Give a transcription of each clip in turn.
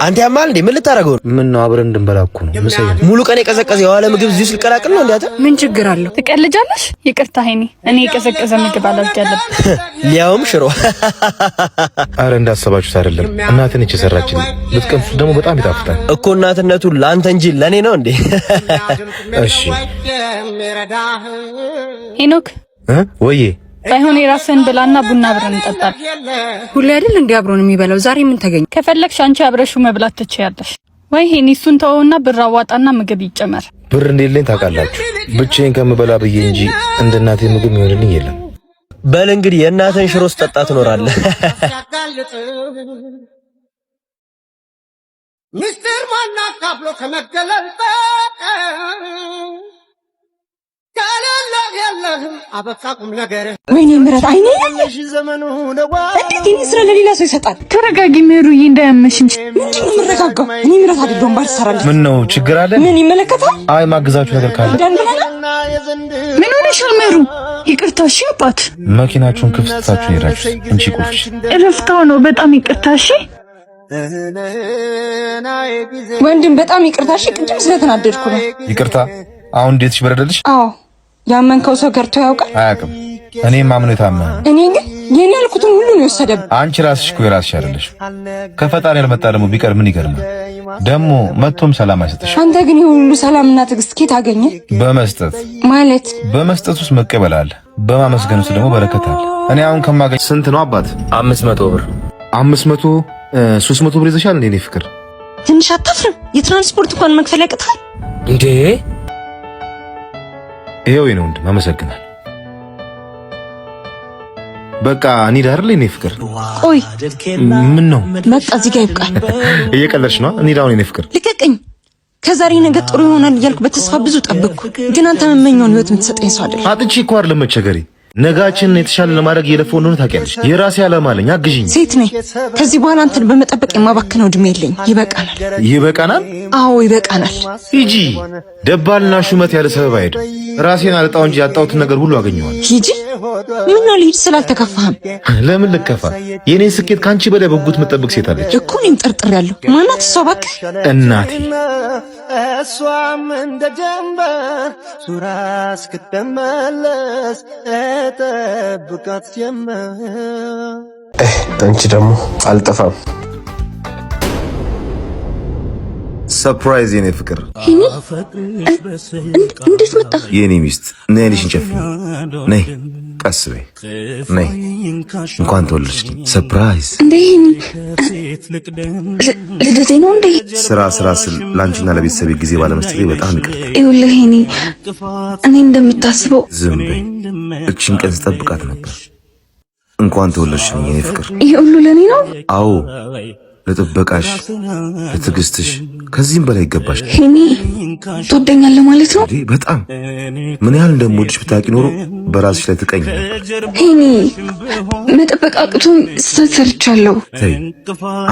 አንተ ያማል እንዴ? ምን ልታረገው? ምን ነው አብረን እንድንበላኩ ነው። ምሳዬ ሙሉ ቀን የቀዘቀዘ የዋለ ምግብ እዚህ ስልቀላቅል ነው እንዴ? አንተ ምን ችግር አለው? ትቀልጃለሽ? ይቅርታ ሄኒ፣ እኔ የቀዘቀዘ ምግብ አላልጃለሁ። ሊያውም ሽሮ። አረ እንዳሰባችሁት አይደለም። እናቴ ነች የሰራችልኝ። ልትቀምሱት ደግሞ በጣም ይጣፍጣል እኮ። እናትነቱ ላንተ እንጂ ለኔ ነው እንዴ? እሺ ሄኖክ ወዬ ባይሆን የራስህን ብላና ቡና አብረን እንጠጣለን። ሁሌ አይደል እንዴ አብሮን የሚበላው? ዛሬ ምን ተገኘ? ከፈለግሽ አንቺ አብረሽው መብላት ትችያለሽ። ወይ ሄኒ እሱን ተወውና ብር አዋጣና ምግብ ይጨመር። ብር እንደሌለኝ ታውቃላችሁ። ብቻዬን ከምበላ ብዬ እንጂ እንደ እናቴ ምግብ ይሆንልኝ የለም። በል እንግዲህ የእናትህን ሽሮ ስጠጣ ትኖራለህ። ሚስጥር ማናካፍሎ ከመገለል ወይኔ ምረት አይኔ እንዴት ስራ ለሌላ ሰው ይሰጣል? ተረጋጊ ምሩዬ፣ እንዳያመሽ እንጂ። ምንድን ነው የምረጋጋው? እኔ ምረት አይደለም ባልሰራልኝ። ምን ነው ችግር አለ? ምን ይመለከታል? አይ ማግዛችሁ ነገር ካለ ምን ሆነሻል ምሩ? ይቅርታ እሺ። አባት መኪናችሁን ክፍት ትታችሁ ሄዳችሁ እንቺ ቁልፍ እረፍታው ነው። በጣም ይቅርታ እሺ። ወንድም በጣም ይቅርታ እሺ። ቅድም ስለተናደድኩ ነው። ይቅርታ። አሁን እንዴትሽ በረደልሽ? አዎ ያመንከው ሰው ገርቶ ያውቃል? አያውቅም። እኔም ማምነው የታመነ። እኔ ግን የኔ ያልኩትን ሁሉ ነው የወሰደብኝ። አንቺ ራስሽ እኮ የራስሽ አይደለሽ። ከፈጣሪ ያልመጣ ደግሞ ቢቀር ምን ይገርማል? ደግሞ መጥቶም ሰላም አይሰጥሽ። አንተ ግን የሁሉ ሰላምና ትዕግስት ከየት አገኘ? በመስጠት ማለት በመስጠት ውስጥ መቀበል አለ፣ በማመስገን ውስጥ ደግሞ በረከት አለ። እኔ አሁን ከማገኝ ስንት ነው አባት? 500 ብር። 500 300 ብር ይዘሻል እንዴ? እኔ ፍቅር ትንሽ አታፍርም? የትራንስፖርት እንኳን መክፈል ያቅታል እንዴ? ይሄው ነው እንዴ? አመሰግናለሁ። በቃ እንሂድ አይደል? እኔ ፍቅር ቆይ ምን ነው? በቃ እዚህ ጋር ይብቃል። እየቀለድሽ ነው? እንሂድ አሁን። እኔ ፍቅር ልቀቀኝ። ከዛሬ ነገ ጥሩ ይሆናል እያልኩ በተስፋ ብዙ ጠብቅኩ፣ ግን አንተ መመኛውን ህይወት የምትሰጠኝ ሰው አይደል። አጥቼ እኮ አይደለም መቸገሬ፣ ነጋችንን የተሻለ ለማድረግ እየለፈው እንደሆነ ታውቂያለሽ። የራሴ ዓላማ አለኝ፣ አግዢኝ። ሴት ነኝ። ከዚህ በኋላ አንተን በመጠበቅ የማባክነው እድሜ የለኝ። ይበቃናል። ይበቃናል? አዎ ይበቃናል። ሂጂ። ደባልና ሹመት ያለ ሰበብ አይሄድ። ራሴን አልጣው እንጂ ያጣሁትን ነገር ሁሉ አገኘዋለሁ። ሂጂ። ምን ነው ልሂድ ስላልተከፋህም? ለምን ልከፋ? የኔን ስኬት ካንቺ በላይ በጉት መጠበቅ ሴት አለች እኮ። እኔም ጠርጥሬያለሁ። ማናት እሷ? እባክህ እናቴ። እሷም እንደ ጀንበር ሱራ እስክትመለስ ጠብቃት ጀመር። አንቺ ደግሞ አልጠፋም። ሰርፕራይዝ የኔ ፍቅር። እንዴት መጣ? የኔ ሚስት ነይ፣ አይንሽን ጨፍኝ። ነይ፣ ቀስ በይ። ነይ፣ እንኳን ተወለድሽልኝ። ሰርፕራይዝ እንዴ! ልደቴ ነው እንዴ? ስራ ስል ላንቺና ለቤተሰቤ ጊዜ ባለመስጠቴ በጣም ይቅርታ። ይኸውልህ እኔ እንደምታስበው ዝም በይ። እቺን ቀን ስጠብቃት ነበር። እንኳን ተወለድሽልኝ የኔ ፍቅር። ይሄ ሁሉ ለኔ ነው? አዎ፣ ለጥበቃሽ፣ ለትዕግስትሽ ከዚህም በላይ ይገባሽ። ሄኒ ትወደኛለህ ማለት ነው? በጣም ምን ያህል እንደምወድሽ ብታውቂ ኖሮ በራስሽ ላይ ትቀኝ ነበር። ሄኒ መጠበቅ አቅቶኝ ስህተት ሰርቻለሁ። ተይ፣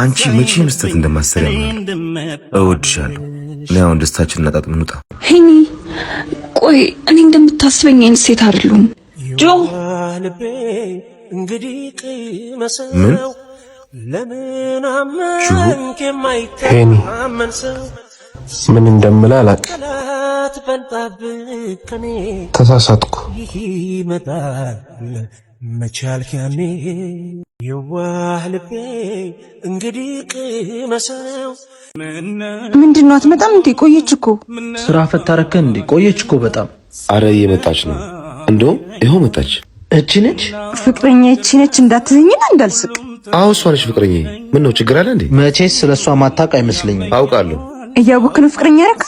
አንቺ መቼም ስህተት እንደማትሰሪ አምናለሁ። እወድሻለሁ። እኔ አሁን ደስታችንን እናጣጥም እንውጣ። ሄኒ ቆይ እኔ እንደምታስበኝ አይነት ሴት አይደለሁም። ጆ ምን ሄኒ ምን እንደምልህ አላውቅም። ተሳሳትኩ። ምንድን ነው አትመጣም እንዴ? ቆየች እኮ። ስራ ፈታረከን እንዴ? ቆየች እኮ በጣም። አረ እየመጣች ነው። እንደውም ይኸው መጣች። እቺ ነች ፍቅረኛ። እቺ ነች እንዳትዘኝና እንዳልስቅ። አዎ እሷ ነች ፍቅረኛ። ምን ነው ችግር አለ እንዴ? መቼስ ስለሷ ማታውቅ አይመስለኝም። አውቃለሁ። እያወቅህ ነው ፍቅረኛ ያረክ?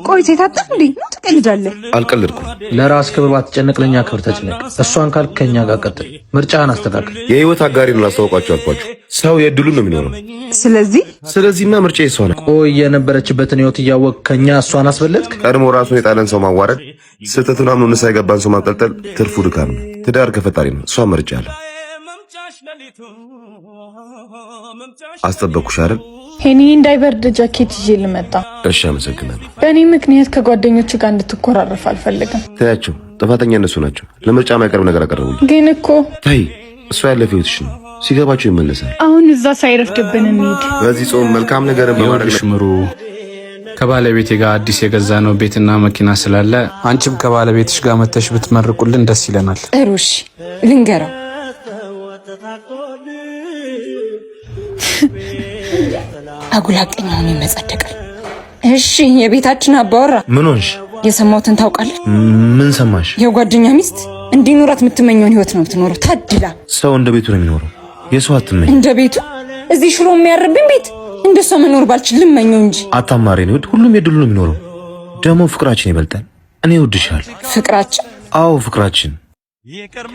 ቆይ ሴት አጣ እንዴ? ነው ትቀልዳለህ? አልቀልድኩም። ለራስ ክብር ባትጨነቅ ለኛ ክብር ተጨነቅ። እሷን ካልክ ከኛ ጋር ቀጥል። ምርጫህን አስተካክል። የህይወት አጋሪን ላስተዋውቃችሁ አልኳችሁ። ሰው የእድሉን ነው የሚኖረው። ስለዚህማ ምርጫ እሷ ነው። ቆይ የነበረችበትን ህይወት እያወቅህ ከኛ እሷን አስበለጥክ? ቀድሞ ራሱን የጣለን ሰው ማዋረድ፣ ስህተቱን አምኖ ንስሐ የገባን ሰው ማንጠልጠል ትርፉ ድካም ነው። ትዳር ከፈጣሪ ነው። እሷ መርጫለሁ። አስጠበቅኩሽ አይደል? ሄኒ እንዳይበርድ ጃኬት ይዤ ልመጣ። እሺ አመሰግናለሁ። በእኔ ምክንያት ከጓደኞች ጋር እንድትኮራረፍ አልፈልግም። ታያቸው፣ ጥፋተኛ እነሱ ናቸው። ለምርጫ የማይቀርብ ነገር አቀረቡልኝ። ግን እኮ ታይ፣ እሱ ያለፈ ህይወትሽ ነው። ሲገባቸው ይመለሳል። አሁን እዛ ሳይረፍድብን እንሂድ። በዚህ ጾም መልካም ነገር በማድረግ ሽምሩ ከባለቤቴ ጋር አዲስ የገዛ ነው ቤትና መኪና ስላለ አንቺም ከባለቤትሽ ጋር መተሽ ብትመርቁልን ደስ ይለናል። ጥሩሽ ልንገረው። አጉላቀኛውን ይመጸደቃል። እሺ የቤታችን አባወራ ምን ሆንሽ? የሰማሁትን ታውቃለህ? ምን ሰማሽ? የጓደኛ ሚስት እንዲኖራት የምትመኘውን ህይወት ነው የምትኖረው። ታድላ። ሰው እንደ ቤቱ ነው የሚኖረው። የሰው አትመኝ። እንደ ቤቱ እዚህ ሽሮ የሚያርብኝ ቤት እንደሷ መኖር ባልችል ልመኘው እንጂ። አታማሪ ነው። ሁሉም የድሉ ነው የሚኖረው። ደግሞ ፍቅራችን ይበልጣል። እኔ እወድሻለሁ። ፍቅራችን? አዎ ፍቅራችን።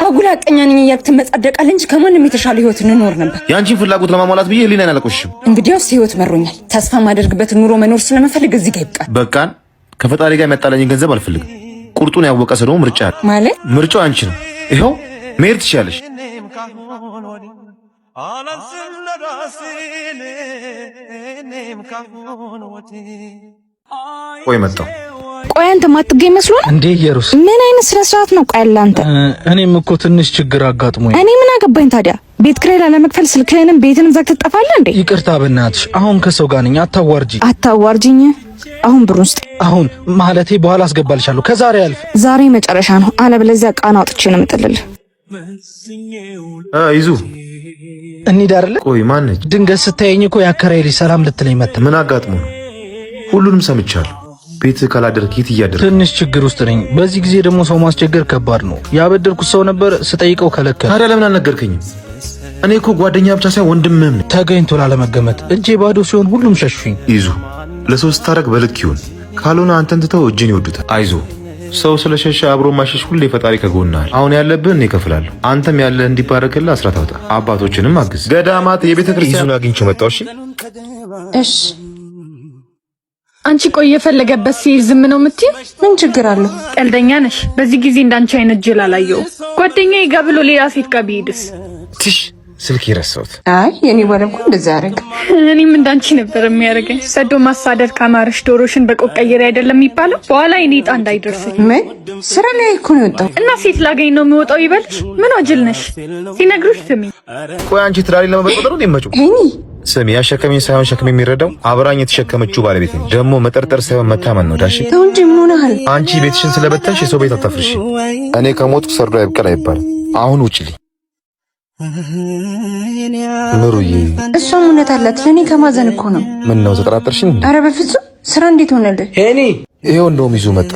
አጉላቀኛ ነኝ እያልክ ትመጻደቃለህ እንጂ ከማንም የተሻለ ህይወት እንኖር ነበር። የአንቺን ፍላጎት ለማሟላት ብዬ ህሊናን አላቆሽሽም። እንግዲያውስ ህይወት መሮኛል። ተስፋ ማደርግበትን ኑሮ መኖር ስለመፈልግ እዚህ ጋር ይብቃል። በቃን። ከፈጣሪ ጋር የሚያጣላኝን ገንዘብ አልፈልግም። ቁርጡን ያወቀ ሰው ደግሞ ምርጫ አለ ማለት። ምርጫው አንቺ ነው። ይኸው መሄድ ትችያለሽ። ቆይ መጣሁ። ቆይ አንተ ማትገኝ መስሎኝ እንዴ? ኢየሩስ ምን አይነት ስነ ስርዓት ነው? ቆይ አንተ እኔም እኮ ትንሽ ችግር አጋጥሞኝ። እኔ ምን አገባኝ ታዲያ? ቤት ኪራይ ላለመክፈል ስልክህንም ቤትንም ዘግተህ ትጠፋለህ እንዴ? ይቅርታ በእናትሽ፣ አሁን ከሰው ጋር ነኝ። አታዋርጂኝ። አሁን ብሩን ስጥ። አሁን ማለቴ በኋላ አስገባልሻለሁ። ከዛሬ አልፍ። ዛሬ መጨረሻ ነው፣ አለበለዚያ ቃና አውጥቼ ነው የምጥልልህ። ይዙ እንሂድ አይደለ? ቆይ ማነች? ድንገት ስታየኝ እኮ ያከራይ ልጅ ሰላም ልትለኝ መጣ። ምን አጋጥሞ ነው? ሁሉንም ሰምቻለሁ። ቤት ካላደረክ የት እያደረክ? ትንሽ ችግር ውስጥ ነኝ። በዚህ ጊዜ ደግሞ ሰው ማስቸገር ከባድ ነው። ያበደርኩት ሰው ነበር፣ ስጠይቀው ከለከለ። ታዲያ ለምን አልነገርከኝም? እኔ እኮ ጓደኛ ብቻ ሳይሆን ወንድምም ነኝ። ተገኝቶ ላለመገመት እጄ ባዶ ሲሆን ሁሉም ሸሹኝ። ይዙ ለሶስት ታረቅ በልክ ይሁን፣ ካልሆነ አንተን ትተው እጅን ይወዱታል። አይዞ ሰው ስለሸሸ አብሮ ማሸሽ ሁሌ ፈጣሪ ከጎናል። አሁን ያለብን እኔ እከፍላለሁ። አንተም ያለ እንዲባረክልህ አስራት አውጣ። አባቶችንም አግዝ። ገዳማት የቤተ ክርስቲያን ይዙን አግኝቼው መጣሁ። እሺ አንቺ ቆይ የፈለገበት ሲል ዝም ነው የምትይው? ምን ችግር አለው? ቀልደኛ ነሽ። በዚህ ጊዜ እንዳንቺ አይነት ጅል አላየሁም። ጓደኛዬ ጋር ብሎ ሌላ ሴት ጋር ቢሄድስ? ትሽ ስልክ ይረሳውት። አይ የኔ ባል እንኳን እንደዛ ያደርግ። እኔም እንዳንቺ ነበር የሚያደርገኝ። ሰዶ ማሳደድ ካማረሽ ዶሮሽን በቆቀየር አይደለም የሚባለው? በኋላ እኔ ዕጣ እንዳይደርስኝ። ምን ስራ ላይ እኮ ነው የወጣው እና ሴት ላገኝ ነው የሚወጣው ይበልሽ? ምን ወጅል ነሽ? ሲነግሩሽ ስሚ። ቆይ አንቺ ትዳሪ ለመበጥበጥ ነው እንደምመጪው? ሄኒ ስሚ፣ ያሸከመኝ ሳይሆን ሸክም የሚረዳው አብራኝ የተሸከመችው ባለቤት ነው። ደግሞ መጠርጠር ሳይሆን መታመን ነው። ዳሽ ተው እንጂ ምን ሆነሃል? አንቺ ቤትሽን ስለበተንሽ የሰው ቤት አታፍርሽ። እኔ ከሞትኩ ሰርዶ አይብቀል አይባልም። አሁን ውጪልኝ። ምሩዬ እሷም እውነት አላት። ለእኔ ከማዘን እኮ ነው። ምን ነው ተጠራጠርሽኝ? አረ በፍጹም። ስራ እንዴት ሆነልህ? ሄኒ ይሄው እንደውም ይዞ መጣ።